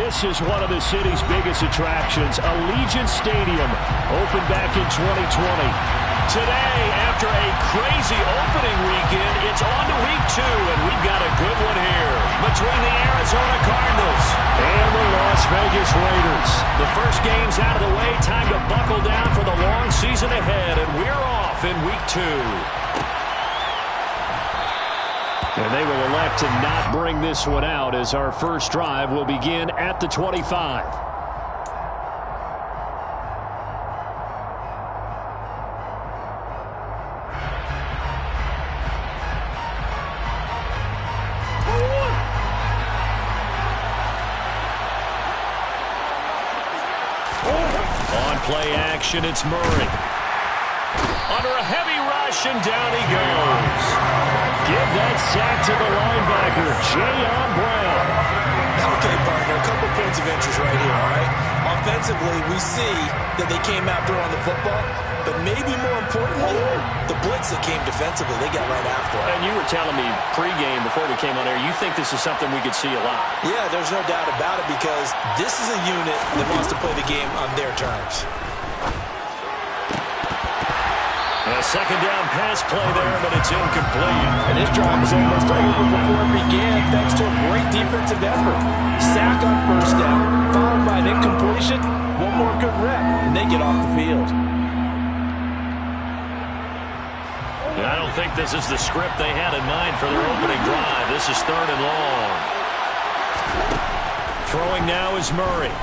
This is one of the city's biggest attractions. Allegiant Stadium opened back in 2020. Today, after a crazy opening weekend, it's on to week 2, and we've got a good one here between the Arizona Cardinals and the Las Vegas Raiders. The first game's out of the way. Time to buckle down for the long season ahead, and we're off in week 2. And they will elect to not bring this one out as our first drive will begin at the 25. Play action, it's Murray. Under a heavy rush, and down he goes. Give that sack to the linebacker, Jayon Brown. Okay, partner, a couple points of interest right here, all right? Offensively, we see that they came out throwing the football, but maybe more importantly, the blitz that came defensively, they got right after it. And you were telling me pregame before we came on air, you think this is something we could see a lot. Yeah, there's no doubt about it because this is a unit that wants to play the game on their terms. A second down pass play there, but it's incomplete. And this drive was almost over before it began thanks to a great defensive effort. Sack on first down, followed by an incompletion, one more good rep, and they get off the field. I don't think this is the script they had in mind for their opening drive. This is 3rd and long. Throwing now is Murray.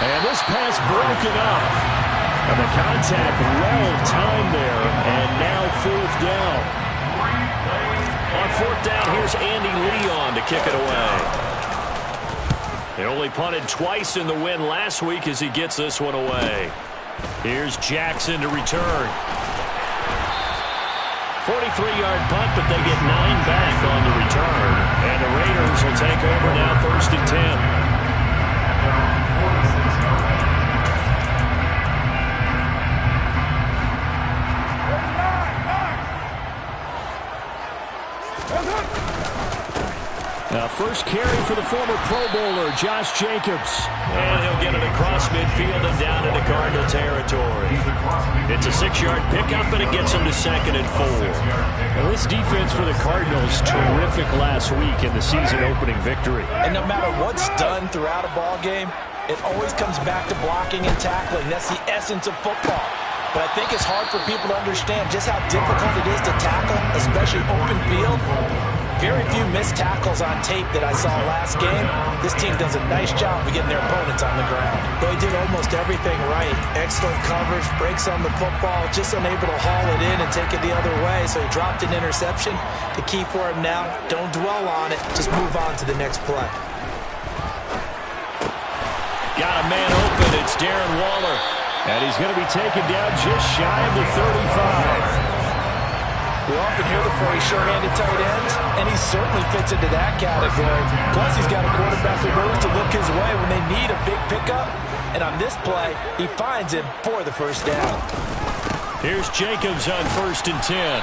And this pass broken up. And the contact well-timed there, and now 4th down. On 4th down, here's Andy Leon to kick it away. He only punted twice in the win last week as he gets this one away. Here's Jackson to return. 43-yard punt, but they get 9 back on the return. And the Raiders will take over now 1st and 10. Now, first carry for the former Pro Bowler, Josh Jacobs. And he'll get it across midfield and down into Cardinal territory. It's a 6-yard pickup, and it gets him to 2nd and 4. Now, this defense for the Cardinals, terrific last week in the season-opening victory. And no matter what's done throughout a ball game, it always comes back to blocking and tackling. That's the essence of football. But I think it's hard for people to understand just how difficult it is to tackle, especially open field. Very few missed tackles on tape that I saw last game. This team does a nice job of getting their opponents on the ground. They did almost everything right. Excellent coverage, breaks on the football, just unable to haul it in and take it the other way. So he dropped an interception. The key for him now, don't dwell on it. Just move on to the next play. Got a man open. It's Darren Waller. And he's going to be taken down just shy of the 35. We often hear the phrase sure-handed tight ends, and he certainly fits into that category. Plus, he's got a quarterback who knows to look his way when they need a big pickup. And on this play, he finds him for the first down. Here's Jacobs on 1st and 10.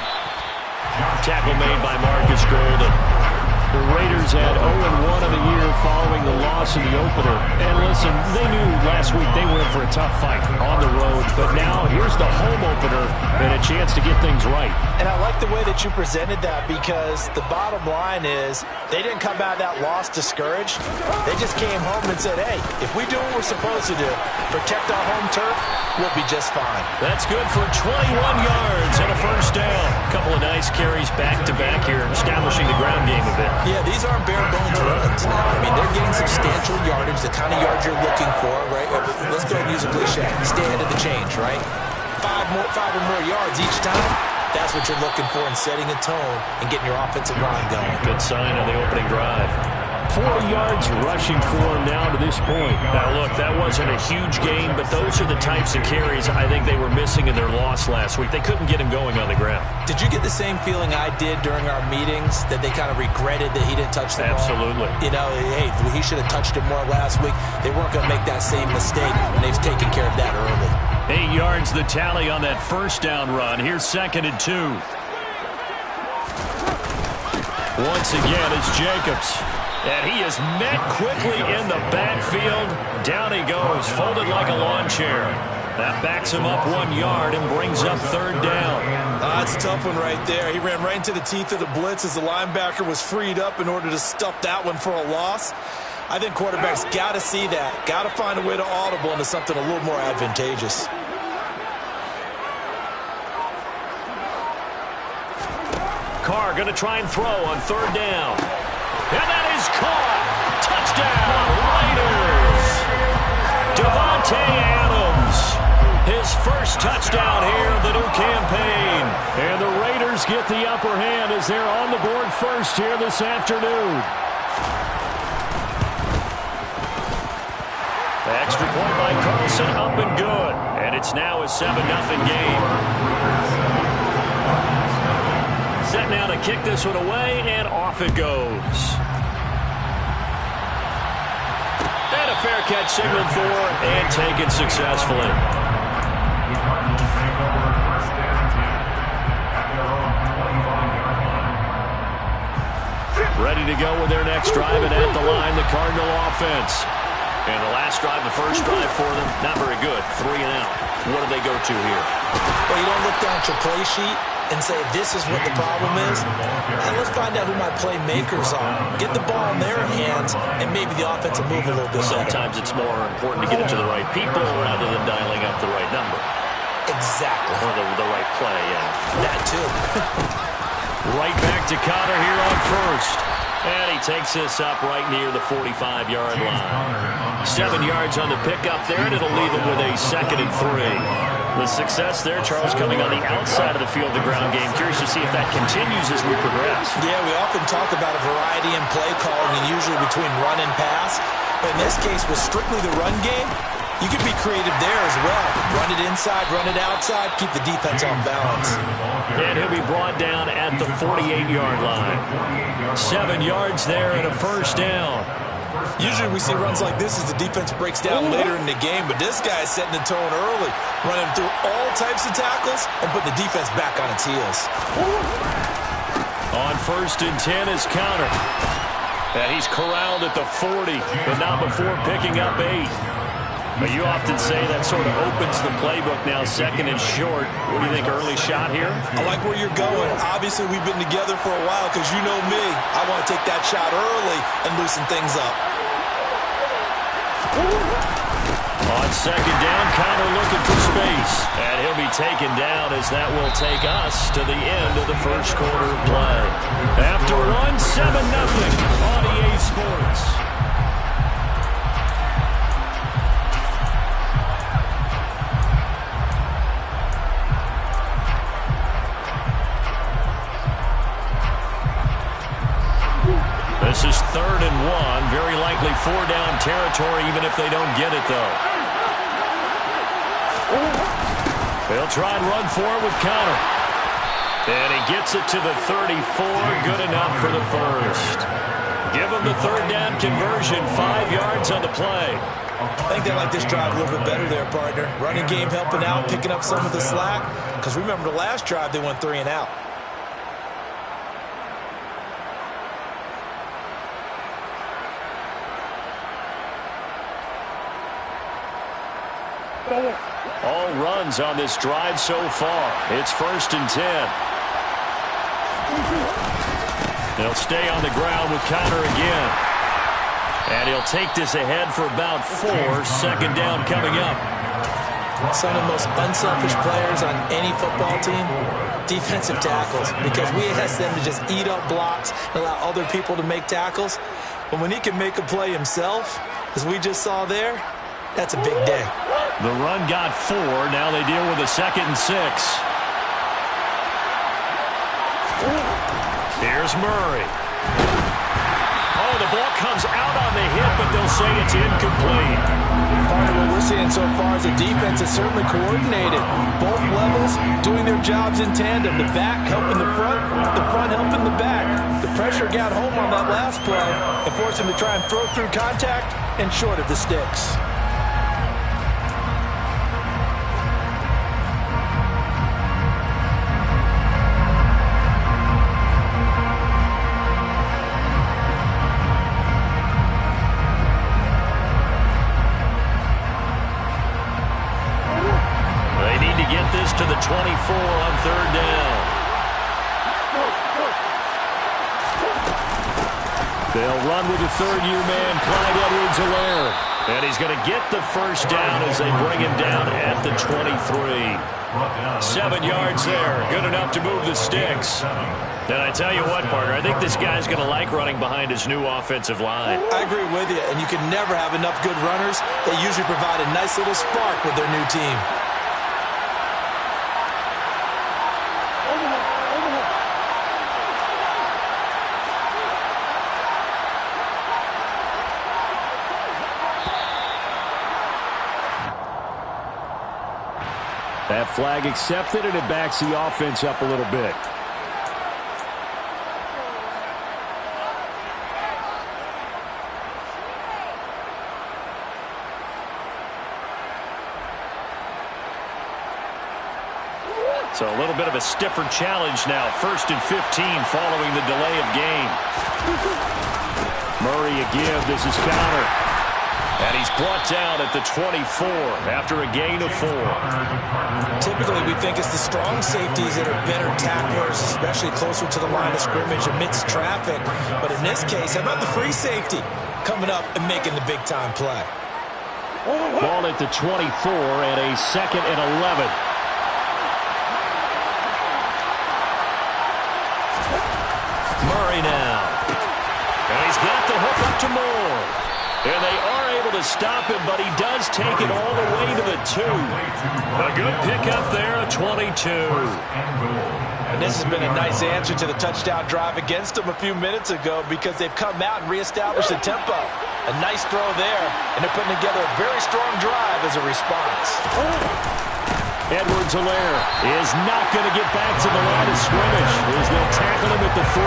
Tackle made by Marcus Golden. The Raiders had 0-1 of the year following the loss in the opener. And listen, they knew last week they were in for a tough fight on the road. But now here's the home opener and a chance to get things right. And I like the way that you presented that because the bottom line is they didn't come out of that loss discouraged. They just came home and said, hey, if we do what we're supposed to do, protect our home turf, we'll be just fine. That's good for 21 yards and a first down. A couple of nice carries back-to-back here, establishing the ground game a bit. Yeah, these aren't bare-bones runs now. I mean, they're getting substantial yardage, the kind of yards you're looking for, right? Let's go and use a cliche. Stay ahead of the change, right? Five or more yards each time. That's what you're looking for in setting a tone and getting your offensive line going. Good sign on the opening drive. 40 yards rushing for him now to this point. Now, look, that wasn't a huge gain, but those are the types of carries I think they were missing in their loss last week. They couldn't get him going on the ground. Did you get the same feeling I did during our meetings, that they kind of regretted that he didn't touch the ball? Absolutely. You know, hey, he should have touched it more last week. They weren't going to make that same mistake, and they've taken care of that early. 8 yards the tally on that first down run. Here's 2nd and 2. Once again, it's Jacobs. And he is met quickly in the backfield. Down he goes, folded like a lawn chair. That backs him up 1 yard and brings up third down. That's a tough one right there. He ran right into the teeth of the blitz as the linebacker was freed up in order to stuff that one for a loss. I think quarterbacks got to see that. Got to find a way to audible into something a little more advantageous. Carr going to try and throw on third down. And that is caught. Touchdown, Raiders. Davante Adams. His first touchdown here of the new campaign. And the Raiders get the upper hand as they're on the board first here this afternoon. The extra point by Carlson up and good. And it's now a 7-0 game. Set now to kick this one away, and off it goes. And a fair catch signaled for and taken successfully. Ready to go with their next drive, and at the line, the Cardinal offense. And the last drive, the first drive for them, not very good. 3 and out. What do they go to here? Well, you don't look down at your play sheet and say, this is what the problem is. And let's find out who my playmakers are. Get the ball in their hands, and maybe the offense will move a little bit better. Sometimes it's more important to get it to the right people rather than dialing up the right number. Exactly. Or the right play, yeah. That too. Right back to Connor here on first. And he takes this up right near the 45-yard line. 7 yards on the pickup there, and it'll leave him with a 2nd and 3. The success there, Charles, coming on the outside of the field, the ground game. Curious to see if that continues as we progress. Yeah, we often talk about a variety in play calling, and usually between run and pass. But in this case, with strictly the run game, you can be creative there as well. Run it inside, run it outside, keep the defense on balance. And he'll be brought down at the 48-yard line. 7 yards there and a first down. Usually we see runs like this as the defense breaks down later in the game, but this guy is setting the tone early, running through all types of tackles and putting the defense back on its heels. On 1st and 10 is Connor. And he's corralled at the 40, but not before picking up 8. But you often say that sort of opens the playbook now, 2nd and short. What do you think, early shot here? I like where you're going. Obviously, we've been together for a while because you know me. I want to take that shot early and loosen things up. On 2nd down, Connor looking for space. And he'll be taken down as that will take us to the end of the first quarter of play. After one, 7-0 on EA Sports. This is 3rd and 1. Very likely 4-down territory, even if they don't get it, though. They'll try and run for it with Connor. And he gets it to the 34. Good enough for the first. Give him the 3rd down conversion. 5 yards on the play. I think they like this drive a little bit better there, partner. Running game helping out, picking up some of the slack. Because remember the last drive, they went 3 and out. All runs on this drive so far. It's 1st and 10. They'll stay on the ground with Connor again. And he'll take this ahead for about 4. 2nd down coming up. Some of the most unselfish players on any football team, defensive tackles. Because we ask them to just eat up blocks and allow other people to make tackles. But when he can make a play himself, as we just saw there, that's a big day. The run got 4. Now they deal with a 2nd and 6. Here's Murray. Oh, the ball comes out on the hip, but they'll say it's incomplete. Part of what we're seeing so far is the defense is certainly coordinated. Both levels doing their jobs in tandem. The back helping the front helping the back. The pressure got home on that last play and forced him to try and throw through contact and short of the sticks. They'll run with the third-year man, Clyde Edwards-Helaire. And he's going to get the first down as they bring him down at the 23. 7 yards there. Good enough to move the sticks. And I tell you what, partner, I think this guy's going to like running behind his new offensive line. I agree with you, and you can never have enough good runners. They usually provide a nice little spark with their new team. That flag accepted, and it backs the offense up a little bit. So a little bit of a stiffer challenge now. 1st and 15 following the delay of game. Murray a give. This is counter. And he's brought down at the 24 after a gain of 4. Typically, we think it's the strong safeties that are better tacklers, especially closer to the line of scrimmage amidst traffic. But in this case, how about the free safety coming up and making the big-time play? Ball at the 24 and a 2nd and 11. Murray now. And he's got the hook up to Moore. And they are able to stop him, but he does take it all the way to the 2. A good pickup there, a 22. And this has been a nice answer to the touchdown drive against them a few minutes ago because they've come out and reestablished the tempo. A nice throw there, and they're putting together a very strong drive as a response. Edwards-Helaire is not going to get back to the line of scrimmage as they'll tackle him at the 3.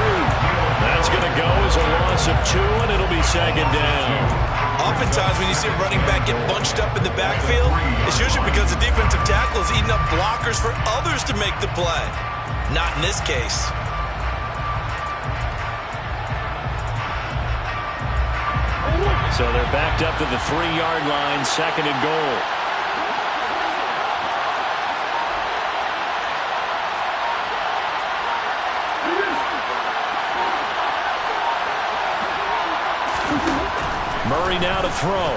That's going to go as a loss of 2, and it'll be 2nd down. Oftentimes when you see a running back get bunched up in the backfield, it's usually because the defensive tackle is eating up blockers for others to make the play. Not in this case. So they're backed up to the 3-yard line, 2nd and goal. Murray now to throw.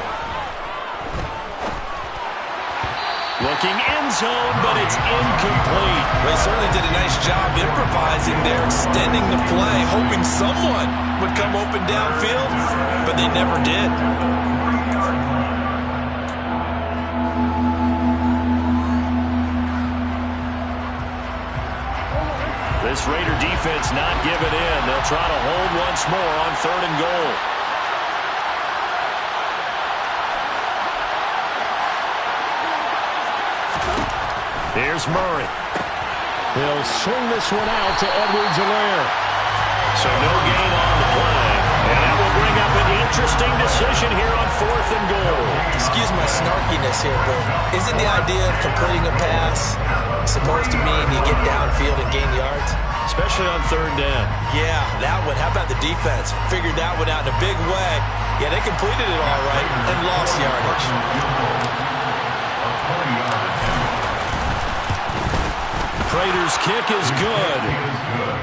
Looking end zone, but it's incomplete. Well, he certainly did a nice job improvising there, extending the play, hoping someone would come open downfield, but they never did. This Raider defense not giving in. They'll try to hold once more on 3rd and goal. Here's Murray. He'll swing this one out to Edwards-Helaire. So no gain on the play. And that will bring up an interesting decision here on 4th and goal. Excuse my snarkiness here, but isn't the idea of completing a pass supposed to mean you get downfield and gain yards? Especially on 3rd down. Yeah, that one. How about the defense? Figured that one out in a big way. Yeah, they completed it all right and lost yardage. Prater's kick is good.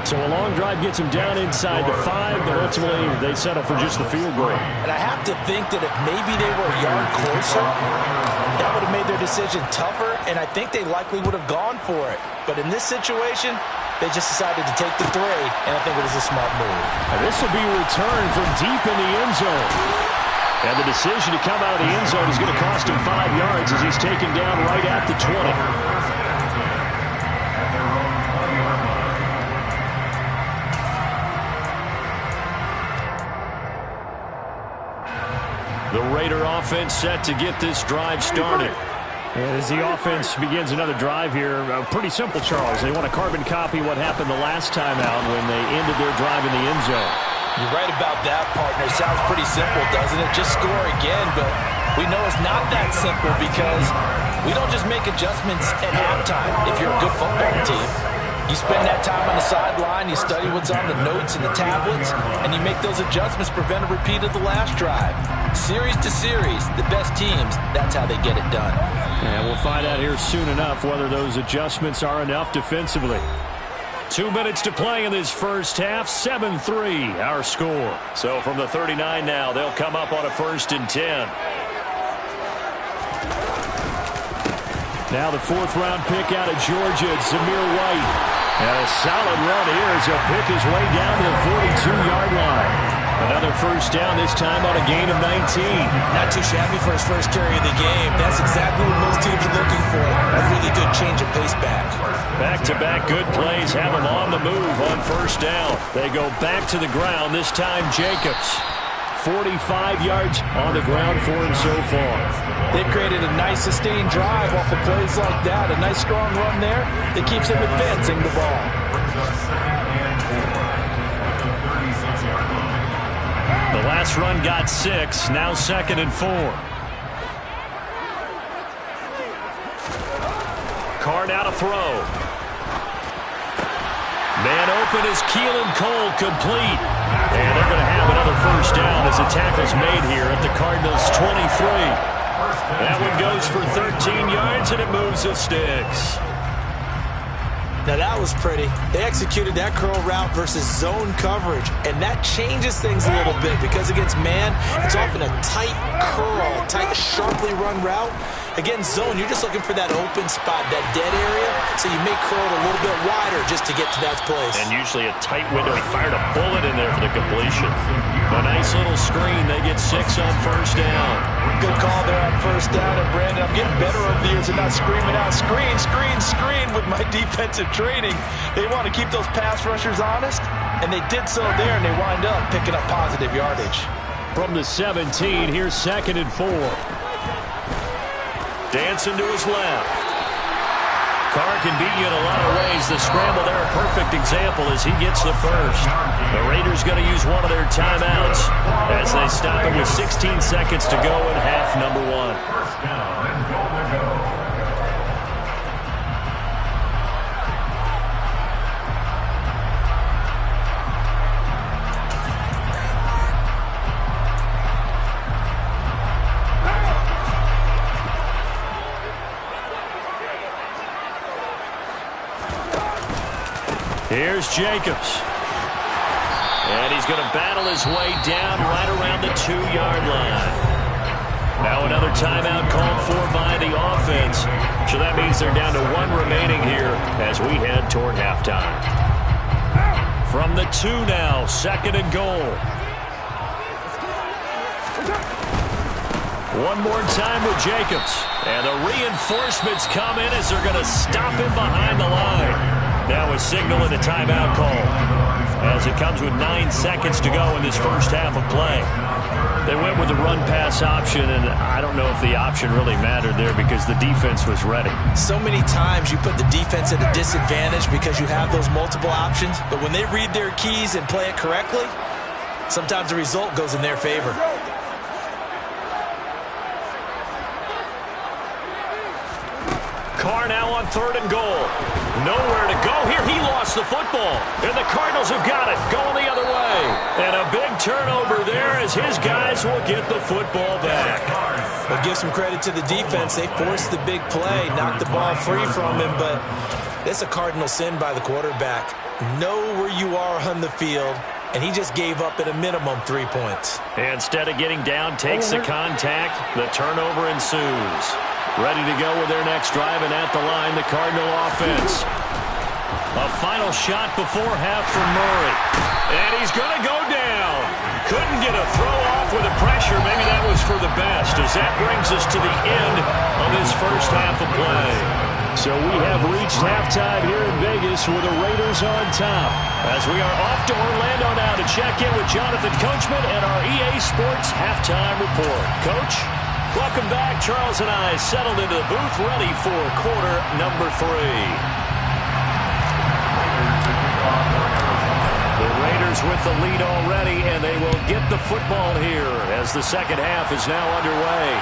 So a long drive gets him down inside the 5, but ultimately they settle for just the field goal. And I have to think that if maybe they were a yard closer, that would have made their decision tougher, and I think they likely would have gone for it. But in this situation, they just decided to take the 3, and I think it was a smart move. And this will be returned from deep in the end zone. And the decision to come out of the end zone is going to cost him 5 yards as he's taken down right at the 20. The Raider offense set to get this drive started. And as the offense begins another drive here, pretty simple, Charles. They want to carbon copy what happened the last time out when they ended their drive in the end zone. You're right about that, partner. Sounds pretty simple, doesn't it? Just score again, but we know it's not that simple because we don't just make adjustments at halftime if you're a good football team. You spend that time on the sideline, you study what's on the notes and the tablets, and you make those adjustments to prevent a repeat of the last drive. Series to series, the best teams, that's how they get it done. And we'll find out here soon enough whether those adjustments are enough defensively. 2 minutes to play in this first half. 7-3 our score. So from the 39 now, they'll come up on a 1st and 10. Now the 4th-round pick out of Georgia, Zamir White. And a solid run here as he'll pick his way down to the 42-yard line. Another 1st down, this time on a gain of 19. Not too shabby for his first carry of the game. That's exactly what most teams are looking for. A really good change of pace back. Back-to-back good plays have him on the move on 1st down. They go back to the ground, this time Jacobs. 45 yards on the ground for him so far. They've created a nice sustained drive off of plays like that. A nice strong run there that keeps him advancing the ball. The last run got 6, now 2nd and 4. Carr now to throw. Man open is Keelan Cole, complete. And they're going to have another 1st down as the tackle's made here at the Cardinals' 23. That one goes for 13 yards, and it moves the sticks. Now that was pretty. They executed that curl route versus zone coverage, and that changes things a little bit because against man, it's often a tight curl, tight, sharply run route. Against zone, you're just looking for that open spot, that dead area, so you make curl a little bit wider just to get to that place. And usually a tight window. He fired a bullet in there for the completion. A nice little screen. They get 6 on 1st down. Good call there on 1st down. And Brandon, I'm getting better over the years and not screaming out, screen, screen, screen with my defensive training. They want to keep those pass rushers honest, and they did so there, and they wind up picking up positive yardage. From the 17, here's 2nd and 4. Dancing to his left. Carr can beat you in a lot of ways. The scramble there, a perfect example as he gets the 1st. The Raiders going to use one of their timeouts as they stop it with 16 seconds to go in half number 1. Here's Jacobs. And he's going to battle his way down right around the 2-yard line. Now another timeout called for by the offense. So that means they're down to 1 remaining here as we head toward halftime. From the 2 now, 2nd and goal. One more time with Jacobs. And the reinforcements come in as they're going to stop him behind the line. Now a signal and a timeout call as it comes with 9 seconds to go in this first half of play. They went with the run-pass option, and I don't know if the option really mattered there because the defense was ready. So many times you put the defense at a disadvantage because you have those multiple options, but when they read their keys and play it correctly, sometimes the result goes in their favor. Carr now on 3rd and goal. Nowhere to go here. He lost the football. And the Cardinals have got it. Going the other way. And a big turnover there as his guys will get the football back. But give some credit to the defense. They forced the big play, knocked the ball free from him, but that's a cardinal sin by the quarterback. Know where you are on the field, and he just gave up at a minimum 3 points. Instead of getting down, takes the contact. The turnover ensues. Ready to go with their next drive, and at the line, the Cardinal offense. A final shot before half from Murray. And he's going to go down. Couldn't get a throw off with the pressure. Maybe that was for the best, as that brings us to the end of this first half of play. So we have reached halftime here in Vegas with the Raiders on top. As we are off to Orlando now to check in with Jonathan Coachman and our EA Sports halftime report. Coach? Welcome back. Charles and I settled into the booth, ready for quarter number 3. The Raiders with the lead already, and they will get the football here as the second half is now underway.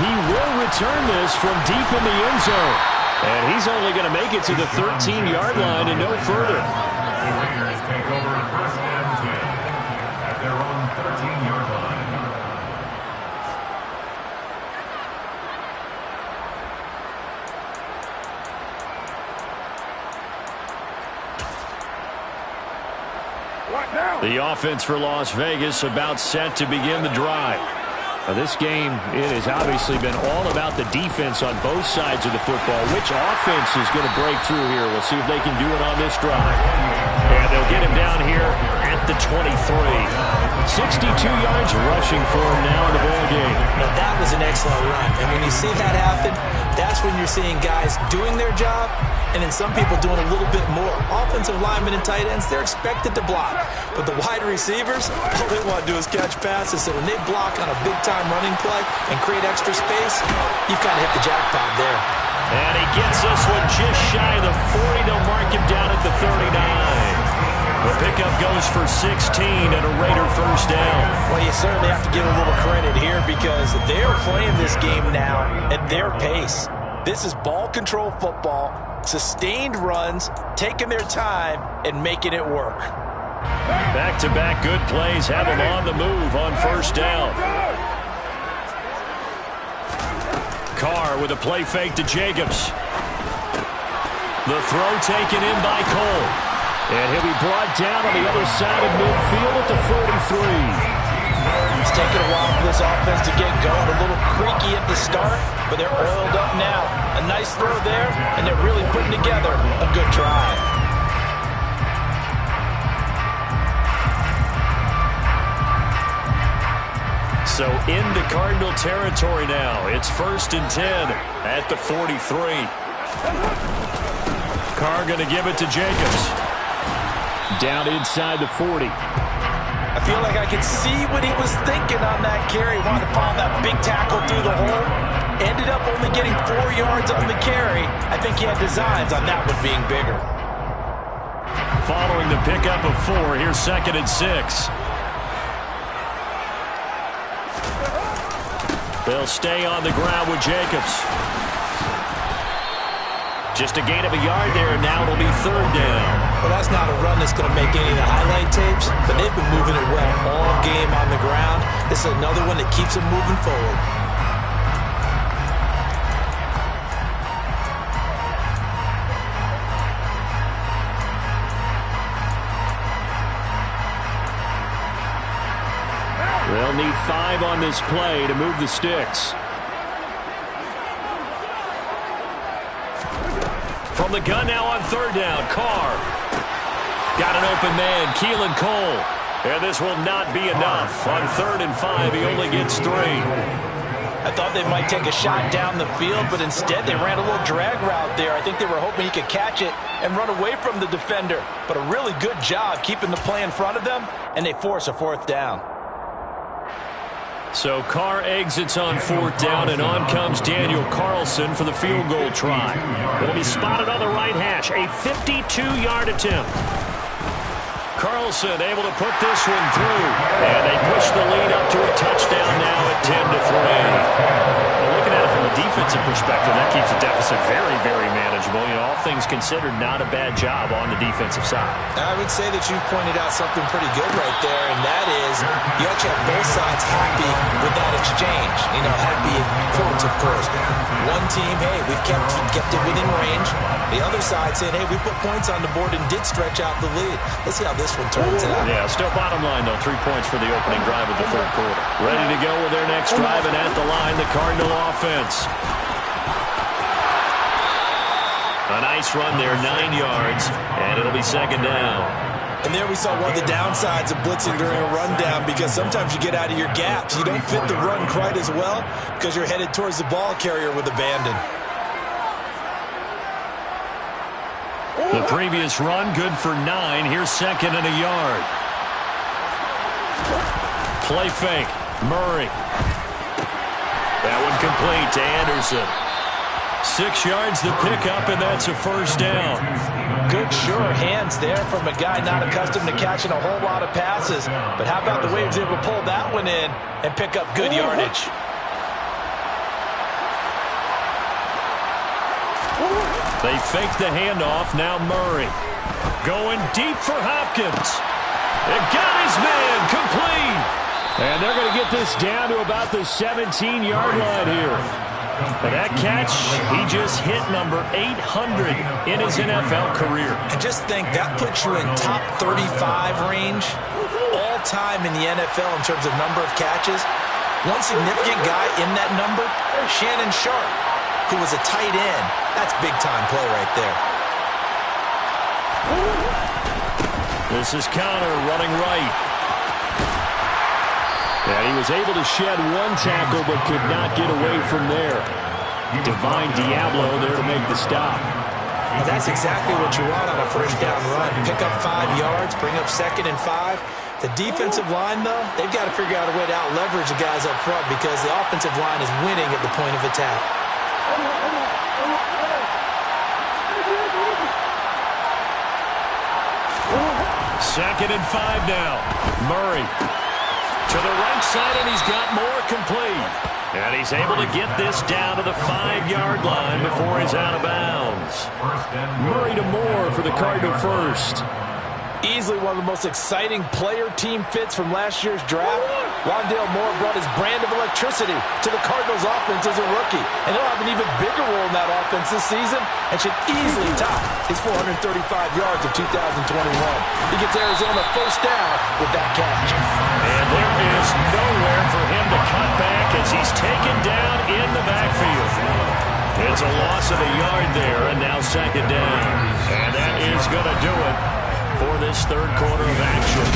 He will return this from deep in the end zone, and he's only going to make it to the 13-yard line and no further. The Raiders take over 1st and 10 at their own 13-yard line. The offense for Las Vegas about set to begin the drive. Now this game, it has obviously been all about the defense on both sides of the football. Which offense is going to break through here? We'll see if they can do it on this drive. And they'll get him down here at the 23. 62 yards rushing for him now in the ball game. Now that was an excellent run. And when you see that happen, that's when you're seeing guys doing their job and then some people doing a little bit more. Offensive linemen and tight ends, they're expected to block. But the wide receivers, all they want to do is catch passes. So when they block on a big-time running play and create extra space, you've kind of hit the jackpot there. And he gets this one just shy of the 40. They'll mark him down at the 39. The pickup goes for 16 and a Raider first down. Well, you certainly have to give a little credit here because they're playing this game now at their pace. This is ball control football, sustained runs, taking their time, and making it work. Back-to-back good plays have him on the move on first down. Carr with a play fake to Jacobs. The throw taken in by Cole. And he'll be brought down on the other side of midfield at the 43. It's taken a while for this offense to get going. A little creaky at the start, but they're oiled up now. A nice throw there, and they're really putting together a good drive. So into Cardinal territory now. It's 1st and 10 at the 43. Carr going to give it to Jacobs. Down inside the 40. I feel like I could see what he was thinking on that carry. Wanted to find that big tackle through the hole. Ended up only getting 4 yards on the carry. I think he had designs on that one being bigger. Following the pickup of 4, here's 2nd and 6. They'll stay on the ground with Jacobs. Just a gain of a yard there, and now it'll be 3rd down. Well, that's not a run that's going to make any of the highlight tapes, but they've been moving it well all game on the ground. This is another one that keeps them moving forward. They'll need 5 on this play to move the sticks. From the gun now on 3rd down, Carr. Got an open man, Keelan Cole. And this will not be enough. On 3rd and 5, he only gets 3. I thought they might take a shot down the field, but instead they ran a little drag route there. I think they were hoping he could catch it and run away from the defender. But a really good job keeping the play in front of them, and they force a 4th down. So Carr exits on 4th down, and on comes Daniel Carlson for the field goal try. It'll be spotted on the right hash, a 52-yard attempt. Carlson able to put this one through, and they push the lead up to a touchdown now at 10-3. Well, looking at it from a defensive perspective, that keeps the deficit very, very manageable. You know, all things considered, not a bad job on the defensive side. I would say that you've pointed out something pretty good right there, and that is you actually have both sides happy with that exchange. You know, happy in quotes, of course. One team, hey, we've kept it within range. The other side saying, hey, we put points on the board and did stretch out the lead. Let's see how this one turns out. Yeah, still bottom line, though. 3 points for the opening drive of the 3rd quarter. Ready to go with their next drive, and at the line, the Cardinal offense. A nice run there, 9 yards, and it'll be 2nd down. And there we saw one of the downsides of blitzing during a rundown, because sometimes you get out of your gaps. You don't fit the run quite as well because you're headed towards the ball carrier with abandon. The previous run, good for 9. Here's 2nd and a yard. Play fake. Murray. That one complete to Anderson. 6 yards the pickup, and that's a 1st down. Good, sure hands there from a guy not accustomed to catching a whole lot of passes. But how about the way he was able to pull that one in and pick up good yardage? They fake the handoff. Now Murray. Going deep for Hopkins. And got his man complete. And they're going to get this down to about the 17-yard line here. And that catch, he just hit number 800 in his NFL career. And just think, that puts you in top 35 range all time in the NFL in terms of number of catches. One significant guy in that number, Shannon Sharpe, who was a tight end. That's big-time play right there. This is Conner running right. And he was able to shed one tackle but could not get away from there. Divine Diablo there to make the stop. Well, that's exactly what you want on a first down run. Pick up 5 yards, bring up 2nd and 5. The defensive line, though, they've got to figure out a way to out-leverage the guys up front because the offensive line is winning at the point of attack. 2nd and 5 now. Murray to the right side, and he's got more complete. And he's able to get this down to the 5-yard line before he's out of bounds. Murray to Moore for the Cardinal first. Easily one of the most exciting player-team fits from last year's draft. Rondale Moore brought his brand of electricity to the Cardinals offense as a rookie. And he'll have an even bigger role in that offense this season and should easily top his 435 yards of 2021. He gets Arizona first down with that catch. And there is nowhere for him to cut back as he's taken down in the backfield. It's a loss of a yard there, and now 2nd down. And that is going to do it for this 3rd quarter of action.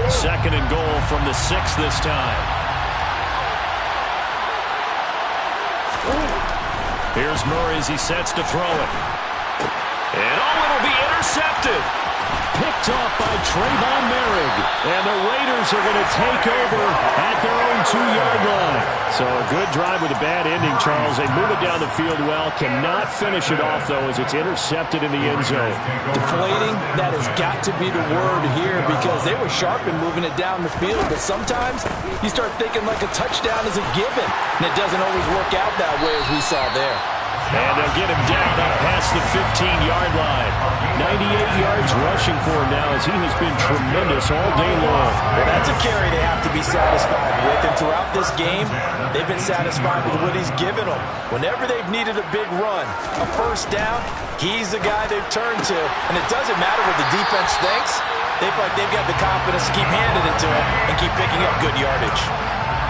Second and goal from the 6 this time. Here's Murray as he sets to throw it. And it'll be intercepted. Picked off by Trayvon Merrick. And the Raiders are going to take over at their own 2-yard line. So a good drive with a bad ending, Charles. They move it down the field well. Cannot finish it off, though, as it's intercepted in the end zone. Deflating, that has got to be the word here because they were sharp in moving it down the field. But sometimes you start thinking like a touchdown is a given. And it doesn't always work out that way as we saw there. And they'll get him down up past the 15-yard line. 98 yards rushing for him now as he has been tremendous all day long. Well, that's a carry they have to be satisfied with. And throughout this game, they've been satisfied with what he's given them. Whenever they've needed a big run, a first down, he's the guy they've turned to. And it doesn't matter what the defense thinks. They feel like they've got the confidence to keep handing it to him and keep picking up good yardage.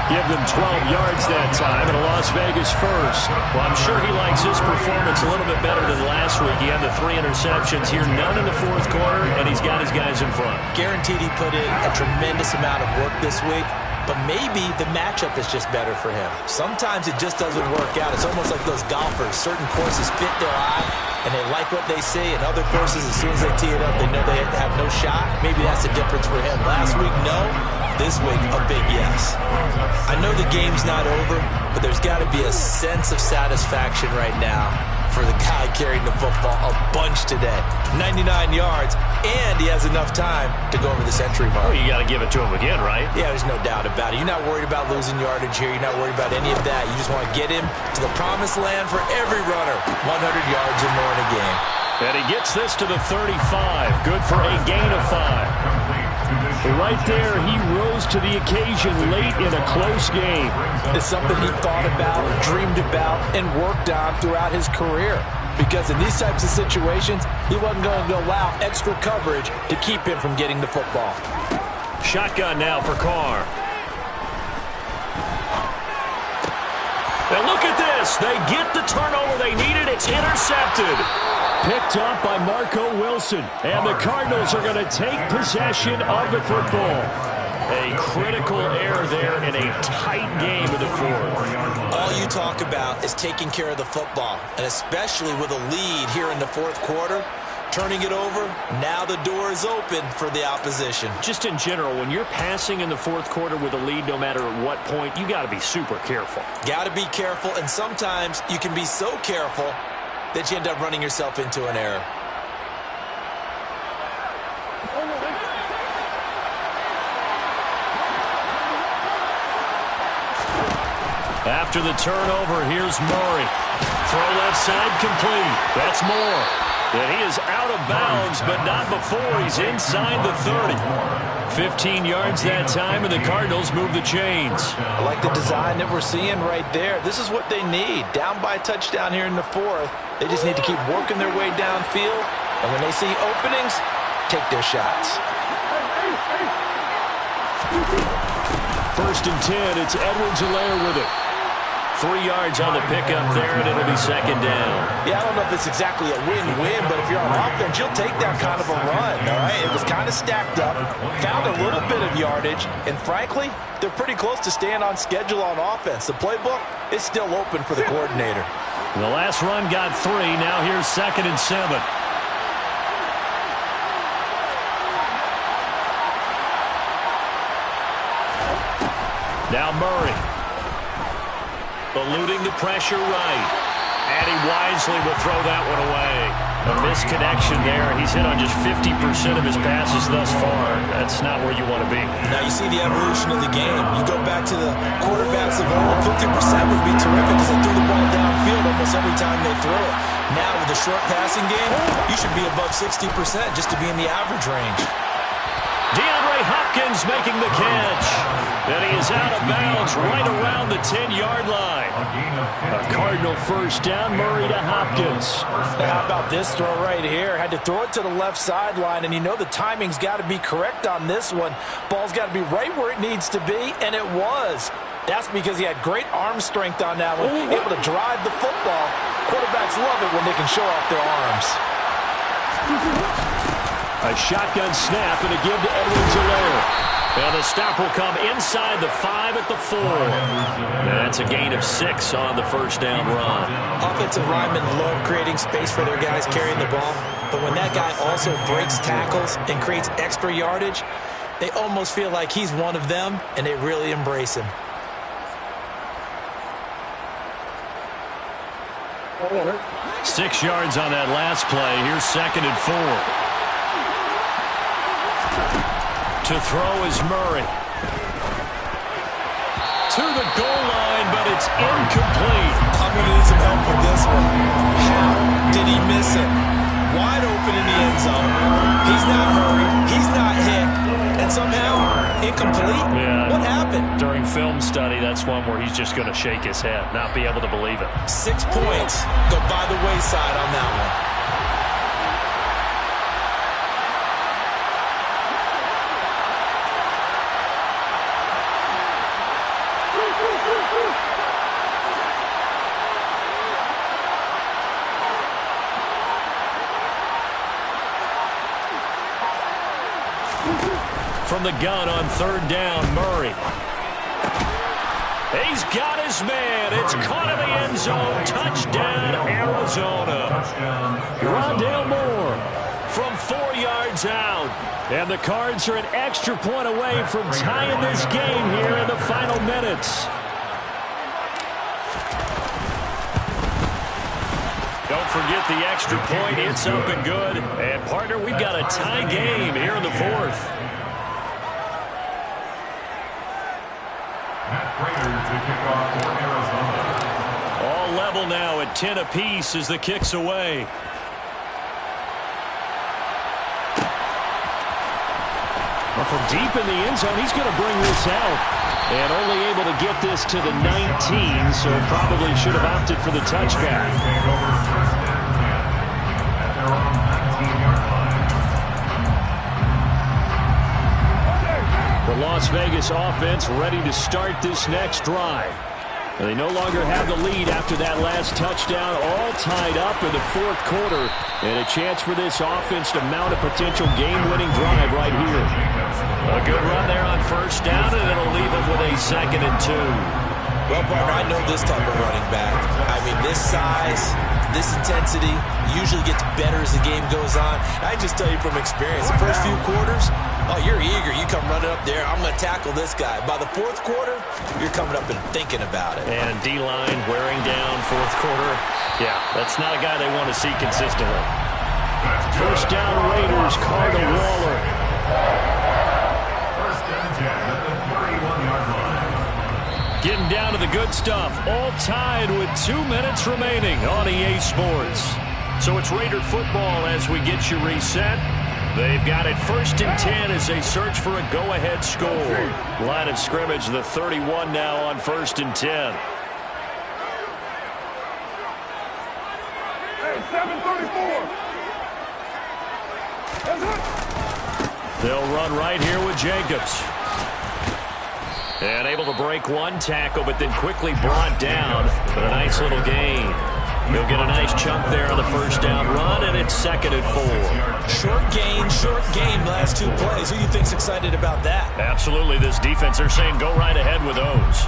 Give them 12 yards that time and a Las Vegas first. Well, I'm sure he likes his performance a little bit better than last week. He had the 3 interceptions here, none in the 4th quarter, and he's got his guys in front. Guaranteed he put in a tremendous amount of work this week, but maybe the matchup is just better for him. Sometimes it just doesn't work out. It's almost like those golfers. Certain courses fit their eye, and they like what they see, and other courses, as soon as they tee it up, they know they have no shot. Maybe that's the difference for him. Last week, no. This week, a big yes. I know the game's not over, but there's got to be a sense of satisfaction right now for the guy carrying the football a bunch today. 99 yards, and he has enough time to go over the century mark. Well, you got to give it to him again, right? Yeah, there's no doubt about it. You're not worried about losing yardage here. You're not worried about any of that. You just want to get him to the promised land for every runner. 100 yards or more in a game. And he gets this to the 35. Good for a gain of 5. Right there, he rose to the occasion late in a close game. It's something he thought about, dreamed about, and worked on throughout his career. Because in these types of situations, he wasn't going to allow extra coverage to keep him from getting the football. Shotgun now for Carr. And look at this. They get the turnover they needed. It's intercepted. Picked up by Marco Wilson. And the Cardinals are going to take possession of the football. A critical error there in a tight game in the 4th. All you talk about is taking care of the football, and especially with a lead here in the 4th quarter. Turning it over, now the door is open for the opposition. Just in general, when you're passing in the 4th quarter with a lead, no matter at what point, you got to be super careful. Got to be careful, and sometimes you can be so careful that you end up running yourself into an error. After the turnover, here's Murray. Throw left side complete. That's Moore. And he is out of bounds, but not before he's inside the 30. 15 yards that time, and the Cardinals move the chains. I like the design that we're seeing right there. This is what they need. Down by a touchdown here in the 4th. They just need to keep working their way downfield. And when they see openings, take their shots. 1st and 10, it's Edwards-Helaire with it. 3 yards on the pickup there, and it'll be 2nd down. Yeah, I don't know if it's exactly a win-win, but if you're on offense, you'll take that kind of a run, all right? It was kind of stacked up, found a little bit of yardage, and frankly, they're pretty close to staying on schedule on offense. The playbook is still open for the coordinator. The last run got 3. Now here's 2nd and 7. Now Murray. Eluding the pressure right. And he wisely will throw that one away. A misconnection there. He's hit on just 50% of his passes thus far. That's not where you want to be. Now you see the evolution of the game. You go back to the quarterbacks of old, 50% would be terrific because they threw the ball downfield almost every time they throw it. Now with the short passing game, you should be above 60% just to be in the average range. DeAndre Hopkins making the catch. And he is out of bounds right around the 10-yard line. A Cardinal 1st down, Murray to Hopkins. Now how about this throw right here? Had to throw it to the left sideline, and you know the timing's got to be correct on this one. Ball's got to be right where it needs to be, and it was. That's because he had great arm strength on that one, able to drive the football. Quarterbacks love it when they can show off their arms. A shotgun snap and a give to Edwards-Helaire. And the stop will come inside the 5 at the 4. That's a gain of 6 on the 1st down run. Offensive linemen love creating space for their guys carrying the ball. But when that guy also breaks tackles and creates extra yardage, they almost feel like he's one of them, and they really embrace him. Six yards on that last play. Here's 2nd and 4. To throw is Murray. To the goal line, but it's incomplete. I'm going to need some help with this one. How did he miss it? Wide open in the end zone. He's not hurried. He's not hit. And somehow, incomplete? Yeah. What happened? During film study, that's one where he's just going to shake his head, not be able to believe it. 6 points go by the wayside on that one. From the gun on 3rd down, Murray. He's got his man. It's caught in the end zone. Touchdown, Arizona. Rondale Moore from 4 yards out. And the Cards are an extra point away from tying this game here in the final minutes. Don't forget the extra point. It's up and good. And, partner, we've got a tie game here in the 4th. All level now at 10 apiece as the kick's away. Well, from deep in the end zone, he's going to bring this out. And only able to get this to the 19, so probably should have opted for the touchback. The Las Vegas offense ready to start this next drive. And they no longer have the lead after that last touchdown, all tied up in the 4th quarter. And a chance for this offense to mount a potential game-winning drive right here. A good run there on 1st down, and it'll leave them with a 2nd and 2. Well, partner, I know this type of running back. I mean, this size, this intensity usually gets better as the game goes on. I just tell you from experience, the first few quarters, oh, you're eager. You come running up there, I'm going to tackle this guy. By the 4th quarter, you're coming up and thinking about it. And D-line wearing down 4th quarter. Yeah, that's not a guy they want to see consistently. 1st down Raiders, Carr to Waller. 1st and 10 at the 31-yard line. Getting Getting down to the good stuff. All tied with 2 minutes remaining on EA Sports. So it's Raider football as we get you reset. They've got it 1st and 10 as they search for a go-ahead score. Line of scrimmage, the 31 now on 1st and 10. Hey, 734. They'll run right here with Jacobs. And able to break one tackle, but then quickly brought down. But a nice little gain. He'll get a nice chunk there on the first down run, and it's 2nd and 4. Short game, last 2 plays. Who do you think's excited about that? Absolutely, this defense, they're saying go right ahead with those.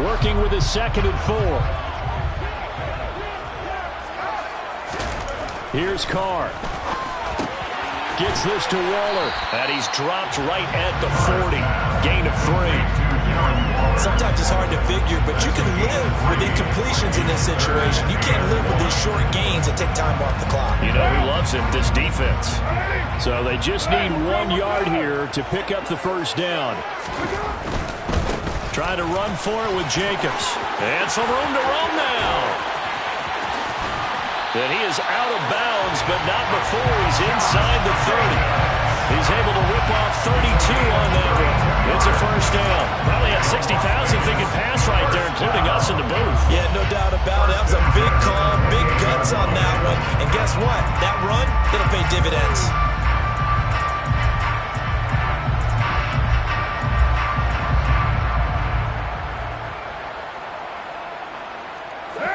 Working with his 2nd and 4. Here's Carr. Gets this to Waller. And he's dropped right at the 40. Gain of 3. Sometimes it's hard to figure, but you can live with incompletions in this situation. You can't live with these short gains that take time off the clock. You know who loves it? This defense. So they just need 1 yard here to pick up the first down. Trying to run for it with Jacobs. And some room to run now. And he is out of bounds, but not before he's inside the 30. He's able to rip off 32 on that one. It's a first down. Probably had 60,000 thinking pass right there, including us in the booth. Yeah, no doubt about it. That was a big call, big guts on that one. And guess what? That run, it'll pay dividends.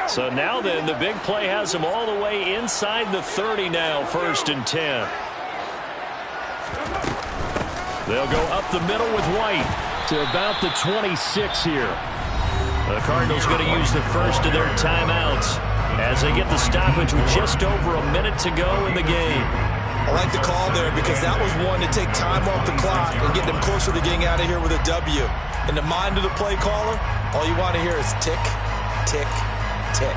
So now then, the big play has him all the way inside the 30 now, 1st and 10. They'll go up the middle with White to about the 26 here. The Cardinals going to use the first of their timeouts as they get the stoppage with just over a minute to go in the game. I like the call there because that was one to take time off the clock and get them closer to getting out of here with a W. In the mind of the play caller, all you want to hear is tick, tick, tick.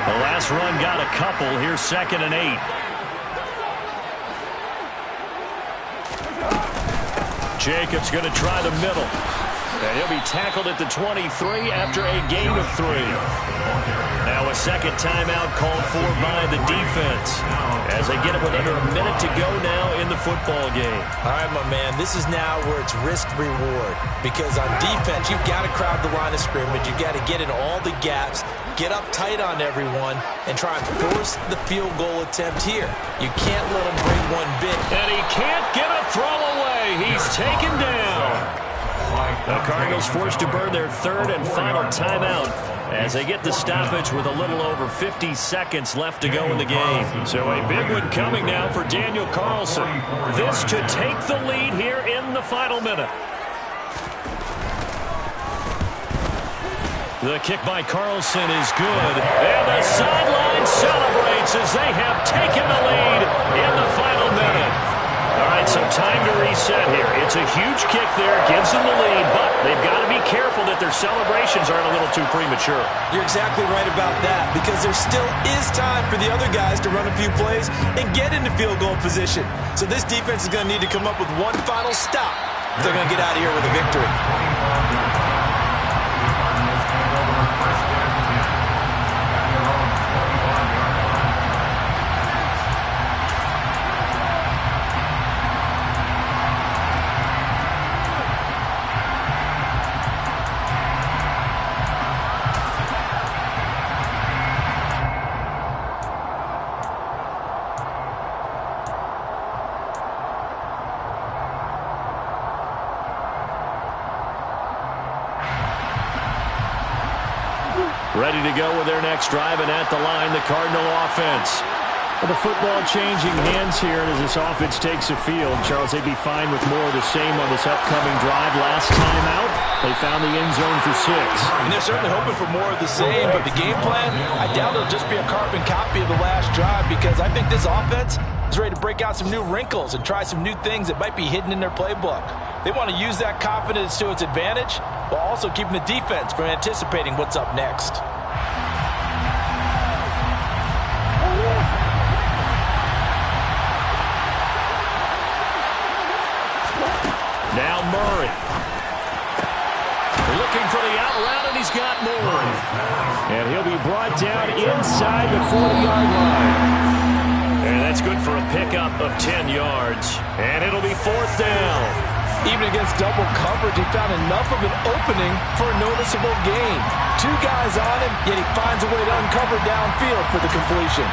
The last run got a couple. Here's 2nd and 8. Jacobs going to try the middle. And he'll be tackled at the 23 after a gain of 3. Now a second timeout called for by the defense as they get it with under a minute to go now in the football game. All right, my man, this is now where it's risk-reward because on defense, you've got to crowd the line of scrimmage. You've got to get in all the gaps, get up tight on everyone, and try and force the field goal attempt here. You can't let him break one bit. And he can't get a throw away. He's taken down. The Cardinals forced to burn their 3rd and final timeout as they get the stoppage with a little over 50 seconds left to go in the game. So a big one coming now for Daniel Carlson. This to take the lead here in the final minute. The kick by Carlson is good. And the sideline celebrates as they have taken the lead in the final minute. All right, so time to reset here. It's a huge kick there, gives them the lead, but they've got to be careful that their celebrations aren't a little too premature. You're exactly right about that because there still is time for the other guys to run a few plays and get into field goal position. So this defense is going to need to come up with one final stop if they're going to get out of here with a victory. Ready to go with their next drive, and at the line, the Cardinal offense. Well, the football changing hands here as this offense takes the field. Charles, they'd be fine with more of the same on this upcoming drive. Last time out, they found the end zone for 6. And they're certainly hoping for more of the same, but the game plan, I doubt it'll just be a carbon copy of the last drive because I think this offense is ready to break out some new wrinkles and try some new things that might be hidden in their playbook. They want to use that confidence to its advantage while also keeping the defense from anticipating what's up next. Now Murray. They're looking for the out route, and he's got more. And he'll be brought down inside the 40-yard line. And that's good for a pickup of 10 yards. And it'll be 4th down. Even against double coverage, he found enough of an opening for a noticeable gain. 2 guys on him, yet he finds a way to uncover downfield for the completion.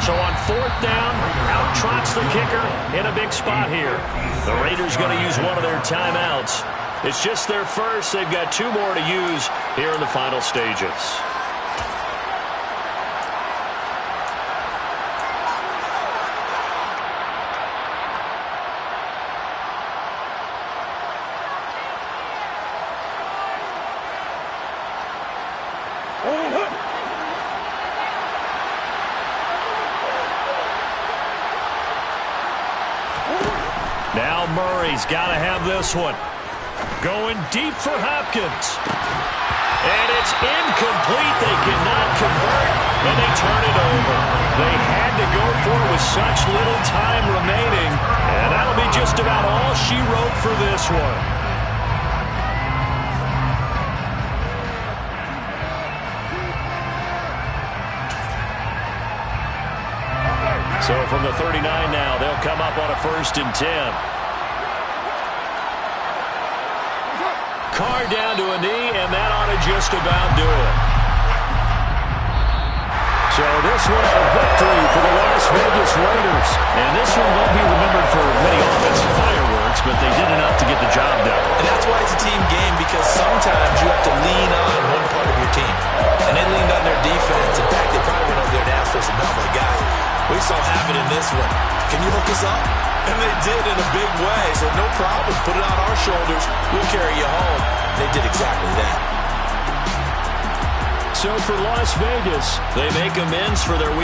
So on 4th down, out trots the kicker in a big spot here. The Raiders going to use one of their timeouts. It's just their first. They've got 2 more to use here in the final stages. Now Murray's got to have this one. Going deep for Hopkins. And it's incomplete. They cannot convert, and they turn it over. They had to go for it with such little time remaining, and that'll be just about all she wrote for this one. So from the 39 now, they'll come up on a 1st and 10. Carr down to a knee, and that ought to just about do it. So this one a victory for the Las Vegas Raiders. And this one won't be remembered for many offensive fireworks, but they did enough to get the job done. And that's why it's a team game, because sometimes you have to lean on one part of your team. And they leaned on their defense. In fact, they probably went over there and asked for some help. Like, guys, we still have it in this one. Can you hook us up? And they did in a big way. So no problem. Put it on our shoulders. We'll carry you home. They did exactly that. So for Las Vegas, they make amends for their week.